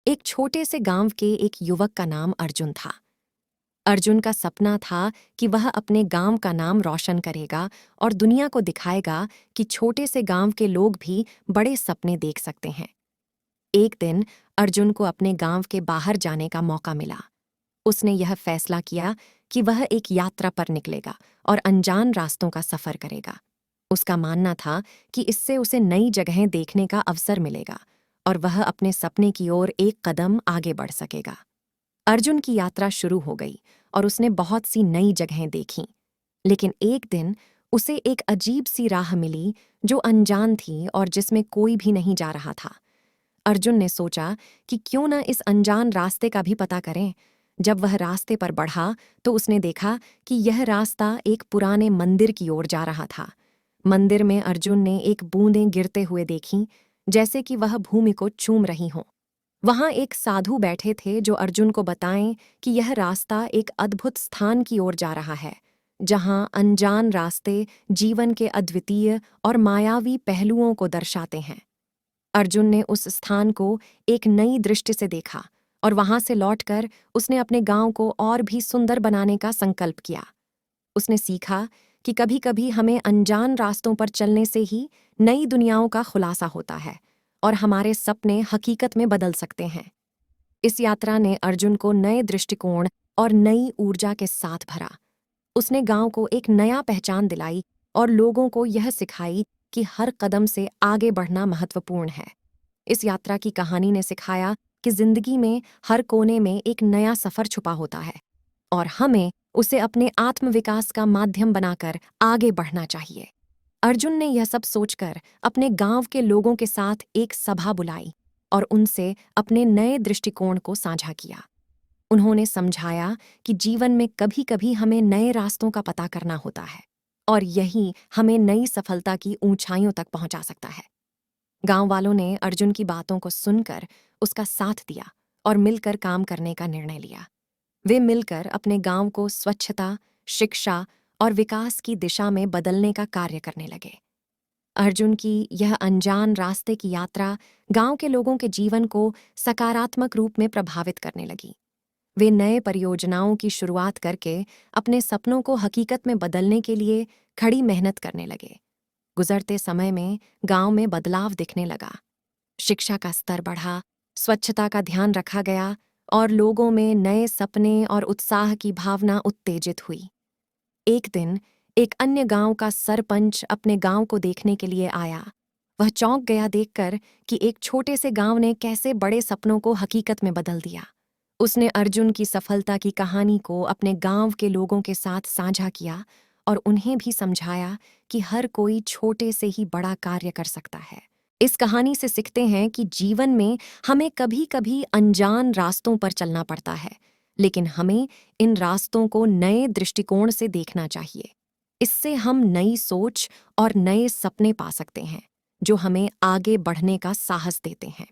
एक छोटे से गांव के एक युवक का नाम अर्जुन था। अर्जुन का सपना था कि वह अपने गांव का नाम रोशन करेगा और दुनिया को दिखाएगा कि छोटे से गांव के लोग भी बड़े सपने देख सकते हैं। एक दिन अर्जुन को अपने गांव के बाहर जाने का मौका मिला। उसने यह फैसला किया कि वह एक यात्रा पर निकलेगा और अनजान रास्तों का सफर करेगा। उसका मानना था कि इससे उसे नई जगहें देखने का अवसर मिलेगा और वह अपने सपने की ओर एक कदम आगे बढ़ सकेगा। अर्जुन की यात्रा शुरू हो गई और उसने बहुत सी नई जगहें देखीं। लेकिन एक दिन उसे एक अजीब सी राह मिली जो अनजान थी और जिसमें कोई भी नहीं जा रहा था। अर्जुन ने सोचा कि क्यों न इस अनजान रास्ते का भी पता करें। जब वह रास्ते पर बढ़ा तो उसने देखा कि यह रास्ता एक पुराने मंदिर की ओर जा रहा था। मंदिर में अर्जुन ने एक बूंदें गिरते हुए देखीं, जैसे कि वह भूमि को चूम रही हों। वहां एक साधु बैठे थे जो अर्जुन को बताएं कि यह रास्ता एक अद्भुत स्थान की ओर जा रहा है, जहां अनजान रास्ते जीवन के अद्वितीय और मायावी पहलुओं को दर्शाते हैं। अर्जुन ने उस स्थान को एक नई दृष्टि से देखा और वहां से लौटकर उसने अपने गांव को और भी सुंदर बनाने का संकल्प किया। उसने सीखा कि कभी-कभी हमें अनजान रास्तों पर चलने से ही नई दुनियाओं का खुलासा होता है और हमारे सपने हकीकत में बदल सकते हैं। इस यात्रा ने अर्जुन को नए दृष्टिकोण और नई ऊर्जा के साथ भरा। उसने गांव को एक नया पहचान दिलाई और लोगों को यह सिखाई कि हर कदम से आगे बढ़ना महत्वपूर्ण है। इस यात्रा की कहानी ने सिखाया कि जिंदगी में हर कोने में एक नया सफर छुपा होता है और हमें उसे अपने आत्मविकास का माध्यम बनाकर आगे बढ़ना चाहिए। अर्जुन ने यह सब सोचकर अपने गांव के लोगों के साथ एक सभा बुलाई और उनसे अपने नए दृष्टिकोण को साझा किया। उन्होंने समझाया कि जीवन में कभी-कभी हमें नए रास्तों का पता करना होता है और यही हमें नई सफलता की ऊंचाइयों तक पहुंचा सकता है। गांव वालों ने अर्जुन की बातों को सुनकर उसका साथ दिया और मिलकर काम करने का निर्णय लिया। वे मिलकर अपने गांव को स्वच्छता, शिक्षा और विकास की दिशा में बदलने का कार्य करने लगे। अर्जुन की यह अनजान रास्ते की यात्रा गांव के लोगों के जीवन को सकारात्मक रूप में प्रभावित करने लगी। वे नए परियोजनाओं की शुरुआत करके अपने सपनों को हकीकत में बदलने के लिए कड़ी मेहनत करने लगे। गुजरते समय में गांव में बदलाव दिखने लगा। शिक्षा का स्तर बढ़ा, स्वच्छता का ध्यान रखा गया और लोगों में नए सपने और उत्साह की भावना उत्तेजित हुई। एक दिन एक अन्य गांव का सरपंच अपने गांव को देखने के लिए आया। वह चौंक गया देखकर कि एक छोटे से गांव ने कैसे बड़े सपनों को हकीकत में बदल दिया। उसने अर्जुन की सफलता की कहानी को अपने गांव के लोगों के साथ साझा किया और उन्हें भी समझाया कि हर कोई छोटे से ही बड़ा कार्य कर सकता है। इस कहानी से सीखते हैं कि जीवन में हमें कभी-कभी अनजान रास्तों पर चलना पड़ता है, लेकिन हमें इन रास्तों को नए दृष्टिकोण से देखना चाहिए। इससे हम नई सोच और नए सपने पा सकते हैं, जो हमें आगे बढ़ने का साहस देते हैं।